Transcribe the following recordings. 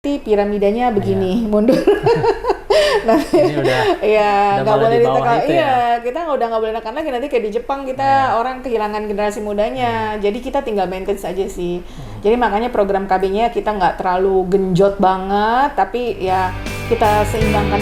piramidanya begini, mundur. Nah, Ini udah nggak malah boleh di bawah ditekan. itu Iya, ya. kita udah nggak boleh nekan lagi, nanti kayak di Jepang kita orang kehilangan generasi mudanya. Jadi kita tinggal maintain saja sih. Jadi makanya program KB-nya kita nggak terlalu genjot banget, tapi ya kita seimbangkan.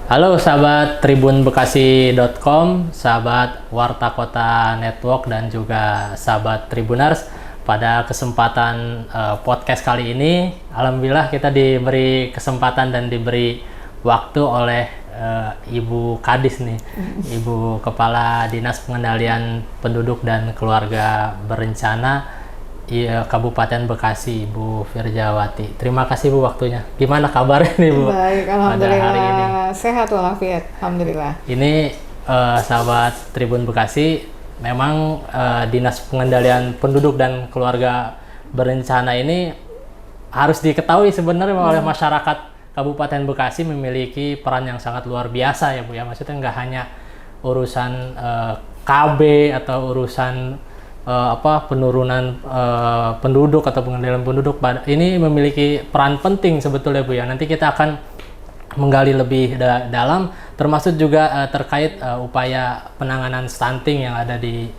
Halo sahabat tribunbekasi.com, sahabat Warta Kota Network, dan juga sahabat Tribuners. Pada kesempatan podcast kali ini, alhamdulillah kita diberi kesempatan dan diberi waktu oleh Ibu Kadis nih, Ibu Kepala Dinas Pengendalian Penduduk dan Keluarga Berencana Kabupaten Bekasi, Ibu Firjawati. Terima kasih Bu waktunya. Gimana kabarnya nih Bu? Baik, alhamdulillah. Pada hari ini. Sehat walafiat, alhamdulillah. Ini sahabat Tribun Bekasi, memang Dinas Pengendalian Penduduk dan Keluarga Berencana ini harus diketahui sebenarnya oleh masyarakat Kabupaten Bekasi memiliki peran yang sangat luar biasa ya Bu ya. Maksudnya nggak hanya urusan KB atau urusan penurunan penduduk atau pengendalian penduduk, ini memiliki peran penting sebetulnya Bu ya. Nanti kita akan menggali lebih dalam, termasuk juga terkait upaya penanganan stunting yang ada di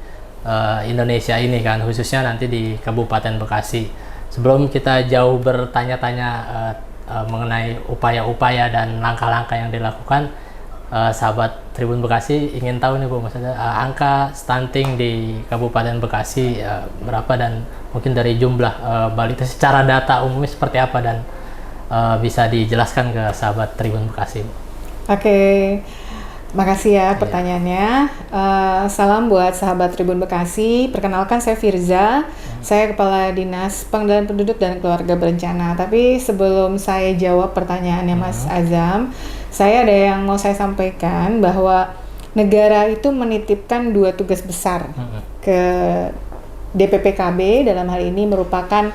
Indonesia ini kan, khususnya nanti di Kabupaten Bekasi. Sebelum kita jauh bertanya-tanya mengenai upaya-upaya dan langkah-langkah yang dilakukan, sahabat Tribun Bekasi ingin tahu nih Bu, maksudnya angka stunting di Kabupaten Bekasi berapa, dan mungkin dari jumlah balita secara data umumnya seperti apa, dan bisa dijelaskan ke sahabat Tribun Bekasi. Oke, makasih ya pertanyaannya. Salam buat sahabat Tribun Bekasi. Perkenalkan, saya Firza. Saya Kepala Dinas Pengendalian Penduduk dan Keluarga Berencana. Tapi sebelum saya jawab pertanyaannya Mas Azam, saya ada yang mau saya sampaikan, bahwa negara itu menitipkan 2 tugas besar ke DPPKB. Dalam hal ini merupakan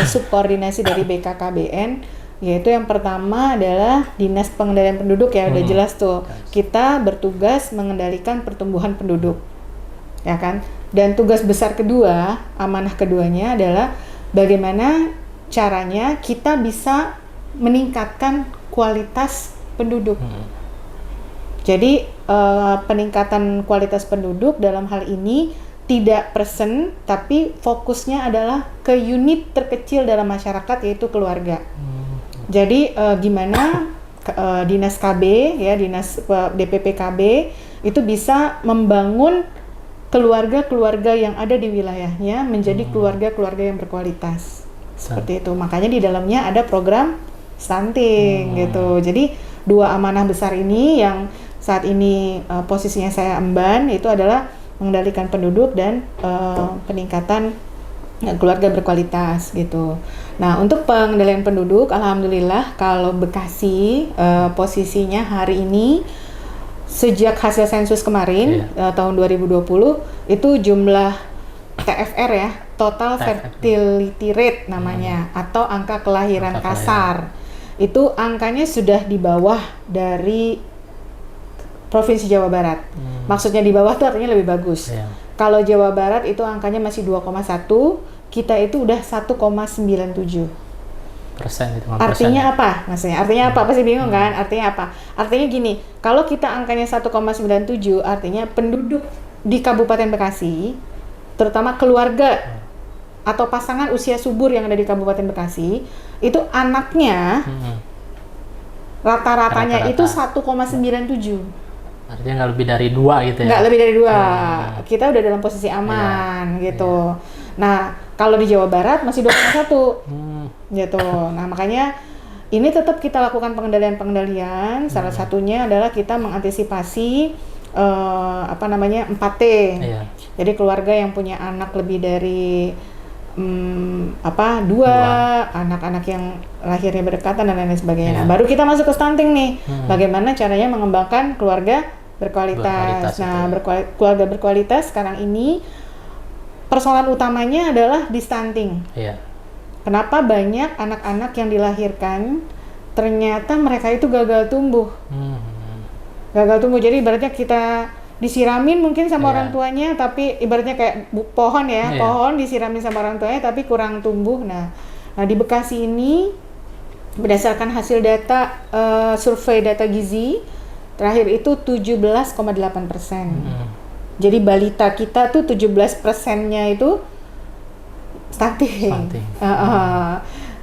subkoordinasi dari BKKBN, yaitu yang pertama adalah Dinas Pengendalian Penduduk ya, udah jelas tuh. Kita bertugas mengendalikan pertumbuhan penduduk, ya kan? Dan tugas besar kedua, amanah keduanya adalah bagaimana caranya kita bisa meningkatkan kualitas penduduk. Jadi peningkatan kualitas penduduk dalam hal ini tidak person, tapi fokusnya adalah ke unit terkecil dalam masyarakat, yaitu keluarga. Jadi gimana Dinas KB ya, Dinas DPPKB itu bisa membangun keluarga-keluarga yang ada di wilayahnya menjadi keluarga-keluarga yang berkualitas. Seperti itu. Makanya di dalamnya ada program stunting gitu. Jadi 2 amanah besar ini yang saat ini posisinya saya emban, itu adalah mengendalikan penduduk dan peningkatan keluarga berkualitas gitu. Nah, untuk pengendalian penduduk, alhamdulillah kalau Bekasi posisinya hari ini sejak hasil sensus kemarin tahun 2020 itu jumlah TFR ya, total fertility rate namanya, atau angka kelahiran kasar. Itu angkanya sudah di bawah dari Provinsi Jawa Barat. Maksudnya di bawah itu artinya lebih bagus. Kalau Jawa Barat itu angkanya masih 2,1, kita itu udah 1,97%. Artinya apa? Maksudnya artinya apa? Pasti bingung kan? Artinya apa? Artinya gini, kalau kita angkanya 1,97, artinya penduduk di Kabupaten Bekasi, terutama keluarga atau pasangan usia subur yang ada di Kabupaten Bekasi, itu anaknya rata-ratanya itu 1,97. Artinya nggak lebih dari 2 gitu ya? Nggak lebih dari 2. Kita udah dalam posisi aman gitu. Nah, kalau di Jawa Barat masih 2,1 gitu. Nah, makanya ini tetap kita lakukan pengendalian. Salah satunya adalah kita mengantisipasi 4T. Jadi keluarga yang punya anak lebih dari 2, anak-anak yang lahirnya berdekatan dan lain sebagainya. Nah, baru kita masuk ke stunting nih. Bagaimana caranya mengembangkan keluarga berkualitas. Nah, keluarga berkualitas sekarang ini persoalan utamanya adalah di stunting. Kenapa banyak anak-anak yang dilahirkan ternyata mereka itu gagal tumbuh. Gagal tumbuh. Jadi ibaratnya kita disiramin mungkin sama Iya. orang tuanya, tapi ibaratnya kayak pohon ya, Iya. pohon disiramin sama orang tuanya tapi kurang tumbuh. Nah di Bekasi ini berdasarkan hasil data survei data gizi terakhir itu 17,8%. Jadi balita kita tuh 17%-nya itu stunting.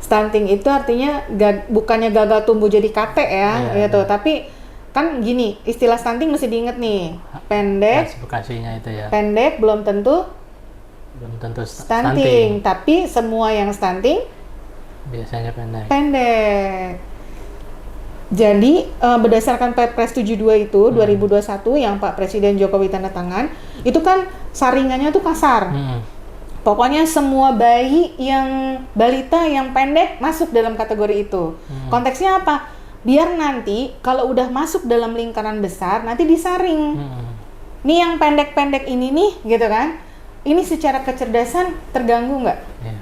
Stunting itu artinya bukannya gagal tumbuh jadi kate ya, Iya, gitu. Tapi kan gini, istilah stunting mesti diinget nih, pendek, Bekasinya itu ya. pendek belum tentu Belum tentu stunting, tapi semua yang stunting biasanya pendek. pendek. Jadi berdasarkan Perpres 72 itu 2021 yang Pak Presiden Jokowi tanda tangan, itu kan saringannya tuh kasar. Pokoknya semua bayi yang balita yang pendek masuk dalam kategori itu. Konteksnya apa? Biar nanti kalau udah masuk dalam lingkaran besar nanti disaring. Nih yang pendek-pendek ini nih, gitu kan? Ini secara kecerdasan terganggu nggak? Iya.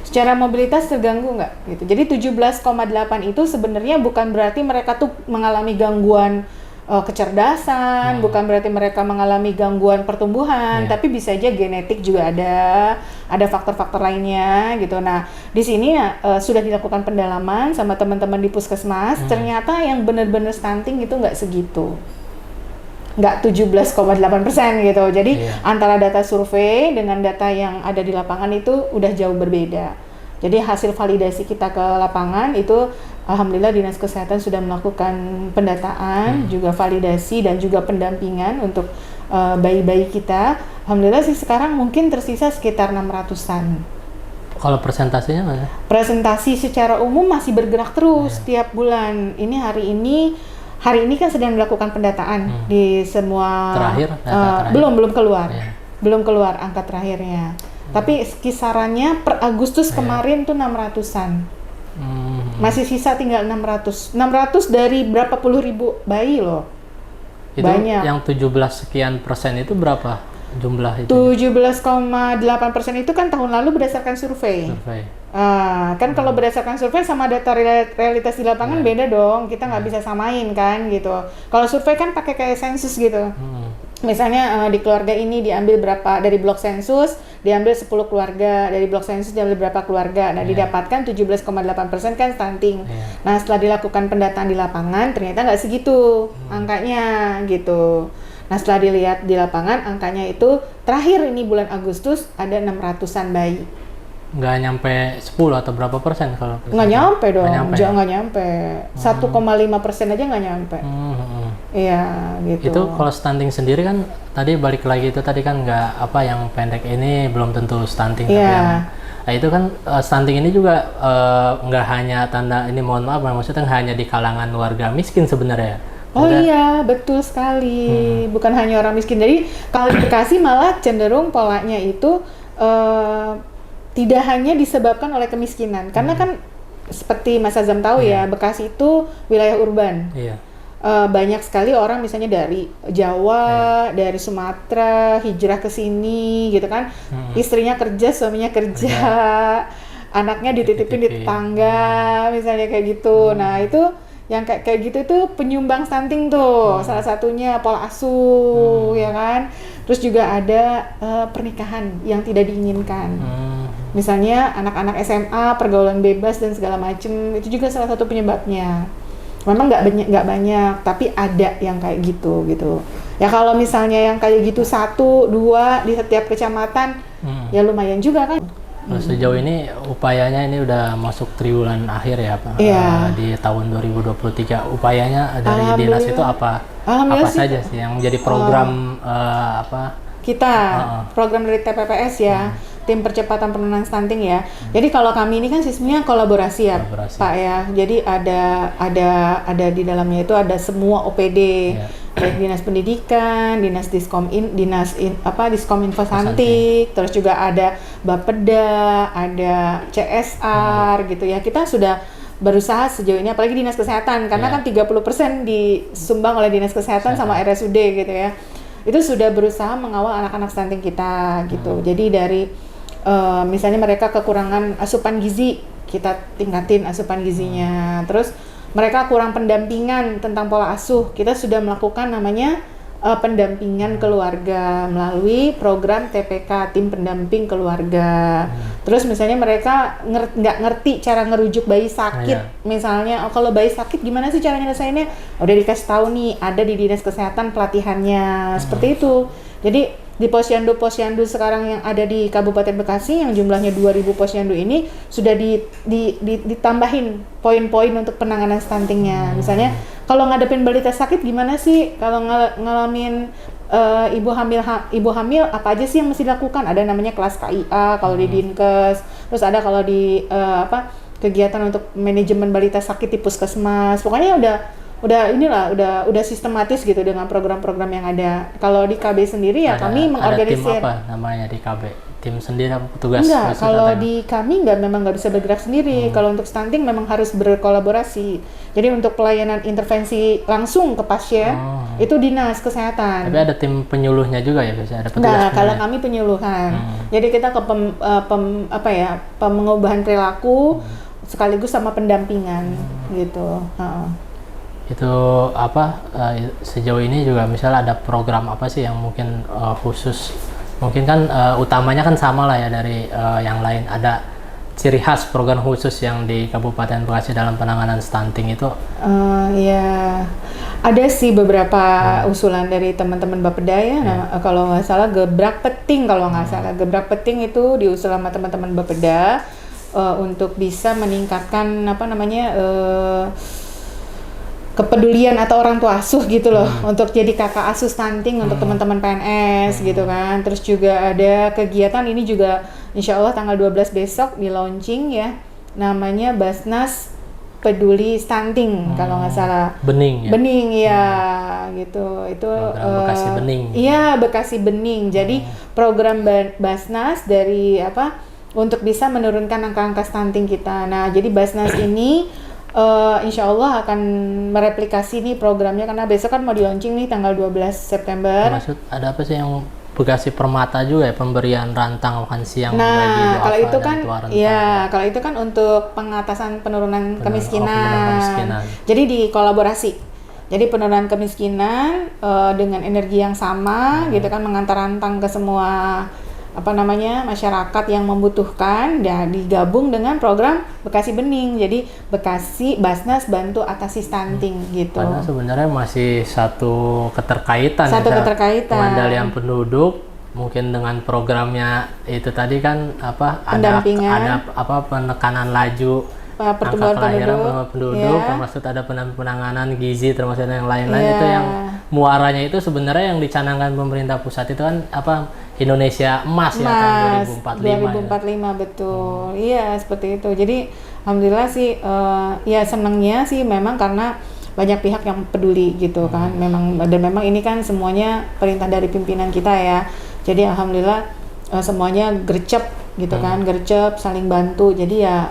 Secara mobilitas terganggu nggak? Gitu. Jadi 17,8 itu sebenarnya bukan berarti mereka tuh mengalami gangguan kecerdasan, bukan berarti mereka mengalami gangguan pertumbuhan, tapi bisa aja genetik juga ada faktor-faktor lainnya gitu. Nah, di sini sudah dilakukan pendalaman sama teman-teman di puskesmas, ternyata yang benar-benar stunting itu nggak segitu. Nggak 17,8% gitu. Jadi antara data survei dengan data yang ada di lapangan itu udah jauh berbeda. Jadi hasil validasi kita ke lapangan itu alhamdulillah Dinas Kesehatan sudah melakukan pendataan, juga validasi dan juga pendampingan untuk bayi-bayi kita. Alhamdulillah sih sekarang mungkin tersisa sekitar 600-an. Kalau persentasenya mana? Presentasi secara umum masih bergerak terus setiap bulan. Hari ini kan sedang dilakukan pendataan di semua. Terakhir? Terakhir. Belum keluar. Belum keluar angka terakhirnya. Tapi kisarannya per Agustus kemarin tuh 600-an. Masih sisa tinggal 600. 600 dari berapa puluh ribu bayi loh. Itu banyak. Yang 17 sekian persen itu berapa jumlah itu? 17,8% itu kan tahun lalu berdasarkan survei. Kan kalau berdasarkan survei sama data realitas di lapangan beda dong. Kita nggak bisa samain kan gitu. Kalau survei kan pakai kayak sensus gitu. Misalnya di keluarga ini diambil berapa dari blok sensus, diambil 10 keluarga, dari blok sensus diambil berapa keluarga. Nah, didapatkan 17,8% kan stunting. Nah, setelah dilakukan pendataan di lapangan, ternyata nggak segitu angkanya gitu. Nah, setelah dilihat di lapangan, angkanya itu terakhir ini bulan Agustus ada 600-an bayi. Nggak nyampe 10 atau berapa persen kalau? Nggak nyampe dong, nggak nyampe. 1,5% aja nggak nyampe. Iya, gitu. Itu kalau stunting sendiri kan tadi balik lagi itu tadi kan nggak yang pendek ini belum tentu stunting, tapi yang itu kan stunting ini juga nggak hanya tanda ini, mohon maaf maksudnya nggak hanya di kalangan warga miskin sebenarnya. Iya, betul sekali. Bukan hanya orang miskin. Jadi kalau di Bekasi malah cenderung polanya itu tidak hanya disebabkan oleh kemiskinan, karena kan seperti Mas Azam tahu ya, Bekasi itu wilayah urban. Banyak sekali orang misalnya dari Jawa, dari Sumatera hijrah ke sini gitu kan. Istrinya kerja, suaminya kerja, anaknya dititipin di tetangga misalnya kayak gitu. Nah, itu yang kayak gitu itu penyumbang stunting tuh. Salah satunya pola asuh ya kan. Terus juga ada pernikahan yang tidak diinginkan. Misalnya anak-anak SMA, pergaulan bebas dan segala macem, itu juga salah satu penyebabnya. Memang nggak banyak, tapi ada yang kayak gitu. Ya kalau misalnya yang kayak gitu 1, 2 di setiap kecamatan, ya lumayan juga kan. Sejauh ini upayanya ini udah masuk triwulan akhir ya Pak. Di tahun 2023 upayanya dari dinas itu apa saja sih yang menjadi program kita program dari TPPS ya, tim percepatan penurunan stunting ya. Jadi kalau kami ini kan sistemnya kolaborasi ya Pak ya. Jadi ada di dalamnya itu ada semua OPD, baik dinas pendidikan, dinas Diskominfo Santik, terus juga ada Bapeda, ada CSR gitu ya. Kita sudah berusaha sejauh ini, apalagi dinas kesehatan karena kan 30% disumbang oleh dinas kesehatan sama RSUD gitu ya. Itu sudah berusaha mengawal anak-anak stunting kita gitu. Jadi dari misalnya mereka kekurangan asupan gizi, kita tingkatin asupan gizinya. Terus mereka kurang pendampingan tentang pola asuh, kita sudah melakukan namanya pendampingan keluarga melalui program TPK, tim pendamping keluarga. Terus misalnya mereka nggak ngerti cara ngerujuk bayi sakit, misalnya kalau bayi sakit gimana sih cara nyelesainnya? Udah dikasih tahu nih, ada di dinas kesehatan pelatihannya, seperti itu. Jadi di posyandu sekarang yang ada di Kabupaten Bekasi yang jumlahnya 2.000 posyandu ini sudah ditambahin poin-poin untuk penanganan stuntingnya. Misalnya kalau ngadepin balita sakit gimana sih? Kalau ngalamin ibu hamil apa aja sih yang mesti dilakukan? Ada namanya kelas KIA kalau di Dinkes. Terus ada kalau di kegiatan untuk manajemen balita sakit di Puskesmas. Pokoknya udah sistematis gitu dengan program-program yang ada. Kalau di KB sendiri ya kami mengorganisir. Ada tim apa namanya di KB? Tim sendiri apa petugas? Enggak, kalau di kami memang nggak bisa bergerak sendiri. Kalau untuk stunting memang harus berkolaborasi. Jadi untuk pelayanan intervensi langsung ke pasien itu dinas kesehatan. Tapi ada tim penyuluhnya juga ya biasanya, ada petugas. Nah, kalau kami penyuluhan. Jadi kita ke pengubahan perilaku sekaligus sama pendampingan gitu. Itu sejauh ini juga misalnya ada program apa sih yang mungkin khusus, mungkin kan utamanya kan sama lah ya dari yang lain, ada ciri khas program khusus yang di Kabupaten Bekasi dalam penanganan stunting itu? Ya ada sih beberapa usulan dari teman-teman Bapeda ya. Nah, kalau nggak salah gebrak peting, gebrak peting itu diusul sama teman-teman Bapeda untuk bisa meningkatkan kepedulian atau orang tua asuh gitu loh, untuk jadi kakak asuh stunting untuk teman-teman PNS gitu kan. Terus juga ada kegiatan ini juga insya Allah tanggal 12 besok di launching ya, namanya Basnas Peduli Stunting kalau nggak salah. Bening ya gitu. Itu Bekasi Bening. Iya, Bekasi Bening. Jadi program Basnas dari untuk bisa menurunkan angka-angka stunting kita. Nah, jadi Basnas ini insya Allah akan mereplikasi nih programnya, karena besok kan mau di launching nih tanggal 12 September. Maksud ada apa sih yang Bekasi Permata juga ya, pemberian rantang makan siang bagi duafa kalau itu dan kan tua rentang. kalau itu kan untuk pengatasan penurunan kemiskinan. Kemiskinan. Jadi dikolaborasi. Jadi penurunan kemiskinan dengan energi yang sama gitu kan, mengantar rantang ke semua masyarakat yang membutuhkan, dan digabung dengan program Bekasi Bening. Jadi Bekasi Basnas bantu atasi stunting gitu. Karena sebenarnya masih satu keterkaitan. Pengendalian penduduk mungkin dengan programnya itu tadi kan ada penekanan laju pertumbuhan penduduk, termasuk ada penanganan gizi, termasuk yang lain-lain. Itu yang muaranya itu sebenarnya yang dicanangkan pemerintah pusat itu kan Indonesia Emas ya tahun 2045 betul. Iya, seperti itu. Jadi alhamdulillah sih ya senangnya sih memang karena banyak pihak yang peduli gitu kan. Memang ini kan semuanya perintah dari pimpinan kita ya. Jadi alhamdulillah semuanya gercep gitu kan, gercep, saling bantu. Jadi ya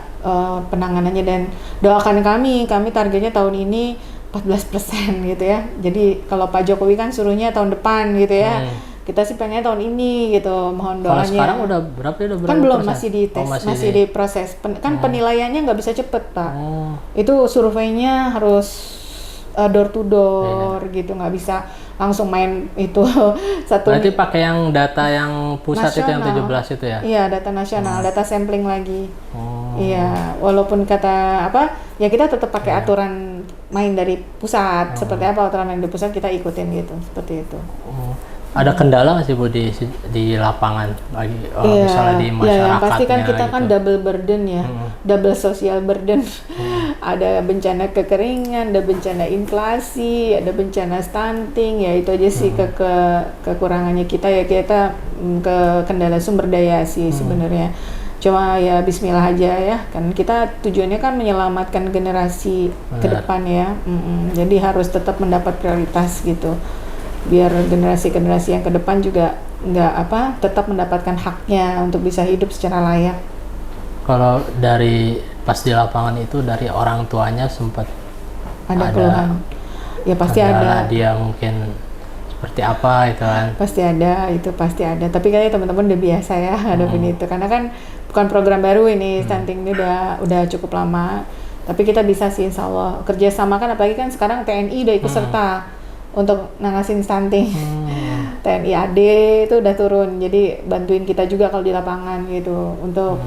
penanganannya, dan doakan kami targetnya tahun ini 14% gitu ya. Jadi kalau Pak Jokowi kan suruhnya tahun depan gitu ya. Kita sih pengennya tahun ini gitu, mohon doanya. Kalau sekarang udah berapa kan belum persen? Masih dites, masih diproses. Penilaiannya nggak bisa cepet Pak. Itu surveinya harus door to door gitu, nggak bisa langsung main itu satu. Berarti pakai yang data yang pusat nasional. Itu yang 17 itu ya? Iya, data nasional, data sampling lagi. Iya, walaupun kata ya kita tetap pakai aturan main dari pusat. Seperti apa aturan main dari pusat kita ikutin gitu, seperti itu. Ada kendala nggak sih Bu di lapangan lagi misalnya di masyarakatnya? Yang pasti kan kita kan double burden ya, double social burden. Ada bencana kekeringan, ada bencana inflasi, ada bencana stunting, ya itu aja sih kekurangannya kita ya, kita ke kendala sumber daya sih sebenarnya. Cuma ya Bismillah aja ya, kan kita tujuannya kan menyelamatkan generasi ke depan ya. Jadi harus tetap mendapat prioritas gitu, biar generasi-generasi yang ke depan juga tetap mendapatkan haknya untuk bisa hidup secara layak. Kalau dari pas di lapangan itu dari orang tuanya sempat ada keluhan, ya pasti ada. Dia mungkin seperti apa itu kan? Pasti ada. Tapi kayaknya teman-teman udah biasa ya hadapin itu, karena kan bukan program baru ini, stunting ini udah cukup lama. Tapi kita bisa sih insya Allah kerjasama kan, apalagi kan sekarang TNI udah ikut serta. untuk nangasin stunting. TNI AD itu udah turun, jadi bantuin kita juga kalau di lapangan gitu untuk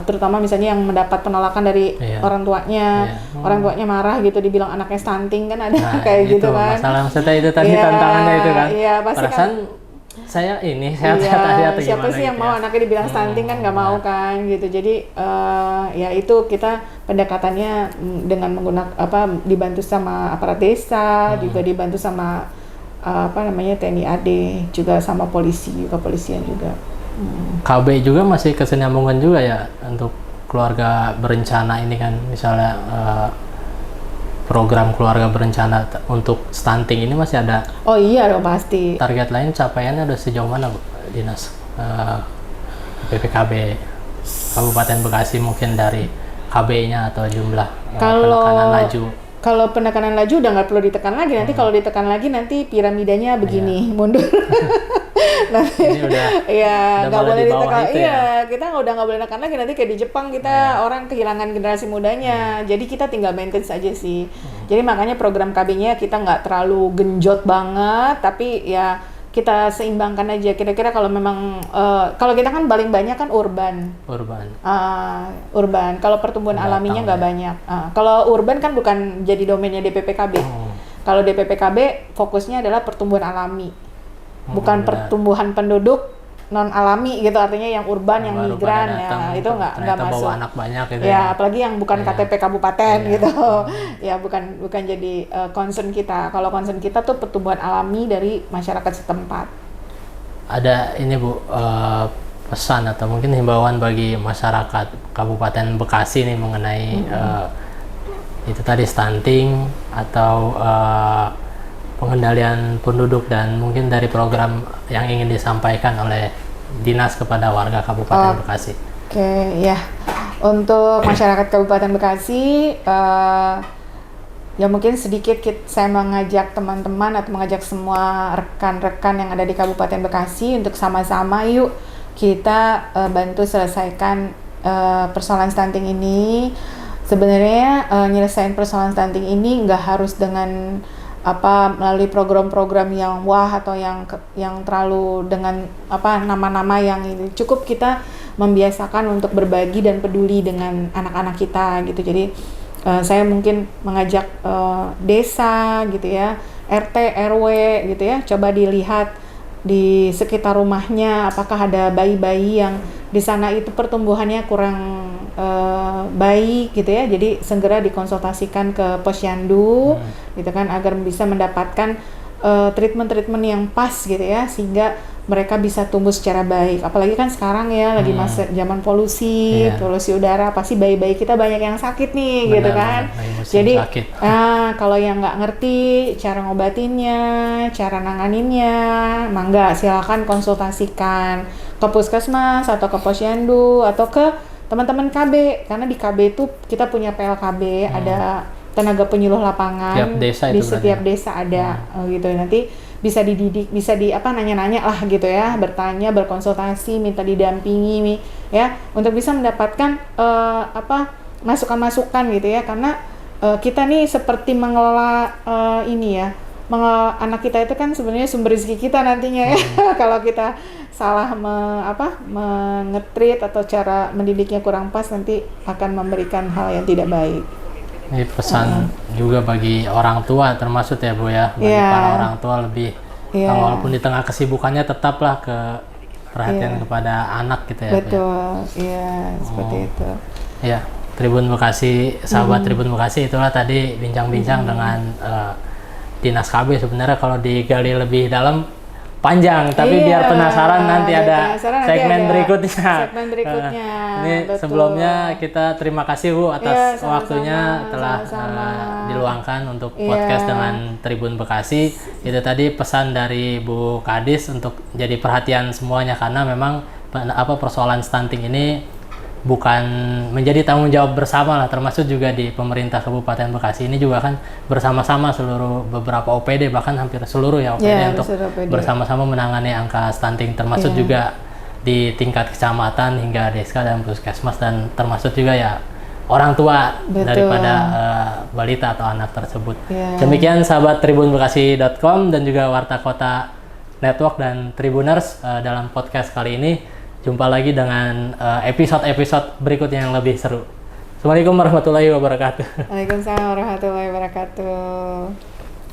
terutama misalnya yang mendapat penolakan dari orang tuanya, orang tuanya marah gitu dibilang anaknya stunting kan ada kayak gitu kan. Masalah maksudnya itu tadi tantangannya itu kan. Iya, pasti perasaan saya sehat-sehat aja atau siapa gimana sih yang gitu mau anaknya dibilang stunting kan nggak mau kan gitu. Jadi ya itu kita pendekatannya dengan menggunakan dibantu sama aparat desa, juga dibantu sama TNI AD, juga sama kepolisian juga. KB juga masih kesinambungan juga ya untuk keluarga berencana ini kan, misalnya program keluarga berencana untuk stunting ini masih ada. Oh iya dong pasti. Target lain capaiannya udah sejauh mana Bu Dinas PPKB Kabupaten Bekasi, mungkin dari KB-nya atau jumlah penekanan laju? Kalau penekanan laju udah nggak perlu ditekan lagi, nanti kalau ditekan lagi nanti piramidanya begini mundur. Nanti ini udah nggak boleh ditekan. Iya, kita udah nggak boleh tekan lagi, nanti kayak di Jepang kita orang kehilangan generasi mudanya. Jadi kita tinggal maintain saja sih. Jadi makanya program KB-nya kita nggak terlalu genjot banget, tapi ya kita seimbangkan aja. Kira-kira kalau memang kalau kita kan paling banyak kan urban. Kalau pertumbuhan alaminya nggak banyak. Kalau urban kan bukan jadi domainnya DPPKB. Kalau DPPKB fokusnya adalah pertumbuhan alami, bukan pertumbuhan penduduk non alami gitu, artinya yang urban, yang migran ya itu nggak masuk. Bawa anak banyak gitu ya. Apalagi yang bukan KTP kabupaten gitu. Ya bukan jadi concern kita. Kalau concern kita tuh pertumbuhan alami dari masyarakat setempat. Ada ini Bu, pesan atau mungkin himbauan bagi masyarakat Kabupaten Bekasi nih mengenai itu tadi stunting atau pengendalian penduduk, dan mungkin dari program yang ingin disampaikan oleh Dinas kepada warga Kabupaten Bekasi. Oke, ya. Untuk masyarakat Kabupaten Bekasi, ya mungkin sedikit saya mengajak teman-teman atau mengajak semua rekan-rekan yang ada di Kabupaten Bekasi untuk sama-sama yuk kita bantu selesaikan persoalan stunting ini. Sebenarnya nyelesain persoalan stunting ini nggak harus dengan melalui program-program yang atau yang terlalu dengan nama-nama yang ini. Cukup kita membiasakan untuk berbagi dan peduli dengan anak-anak kita gitu. Jadi saya mungkin mengajak desa gitu ya, RT, RW gitu ya, coba dilihat di sekitar rumahnya apakah ada bayi-bayi yang di sana itu pertumbuhannya kurang baik gitu ya, jadi segera dikonsultasikan ke posyandu gitu kan, agar bisa mendapatkan treatment yang pas gitu ya, sehingga mereka bisa tumbuh secara baik. Apalagi kan sekarang ya lagi masa zaman polusi udara, pasti bayi-bayi kita banyak yang sakit nih. Benar, gitu kan. Jadi kalau yang nggak ngerti cara ngobatinnya, cara nanganinnya, mangga silakan konsultasikan ke puskesmas atau ke posyandu atau ke teman-teman KB, karena di KB itu kita punya PLKB, ada tenaga penyuluh lapangan di setiap desa ada gitu. Nanti bisa dididik, bisa nanya-nanya lah gitu ya, bertanya, berkonsultasi, minta didampingi ya, untuk bisa mendapatkan masukan-masukan gitu ya, karena kita nih seperti mengelola anak kita itu kan sebenarnya sumber rezeki kita nantinya ya. Kalau kita salah mengetreat atau cara mendidiknya kurang pas, nanti akan memberikan hal yang tidak baik. Ini pesan juga bagi orang tua termasuk ya Bu ya, bagi para orang tua lebih walaupun di tengah kesibukannya tetaplah perhatian kepada anak gitu ya. Betul, seperti itu. Ya, Tribun Bekasi, sahabat Tribun Bekasi, itulah tadi bincang-bincang dengan Dinas KB. Sebenarnya kalau digali lebih dalam panjang, tapi biar penasaran nanti ada segmen berikutnya. Ini betul. Sebelumnya kita terima kasih Bu atas waktunya telah diluangkan untuk podcast dengan Tribun Bekasi. Itu tadi pesan dari Bu Kadis untuk jadi perhatian semuanya, karena memang persoalan stunting ini bukan menjadi tanggung jawab bersama lah, termasuk juga di pemerintah Kabupaten Bekasi ini juga kan bersama-sama seluruh beberapa OPD, bahkan hampir seluruh OPD untuk bersama-sama menangani angka stunting, termasuk juga di tingkat kecamatan hingga desa dan puskesmas, dan termasuk juga orang tua Betul. daripada balita atau anak tersebut. Ya. Demikian sahabat tribunbekasi.com dan juga Warta Kota Network dan Tribuners dalam podcast kali ini. Jumpa lagi dengan episode-episode berikutnya yang lebih seru. Assalamualaikum warahmatullahi wabarakatuh. Waalaikumsalam warahmatullahi wabarakatuh.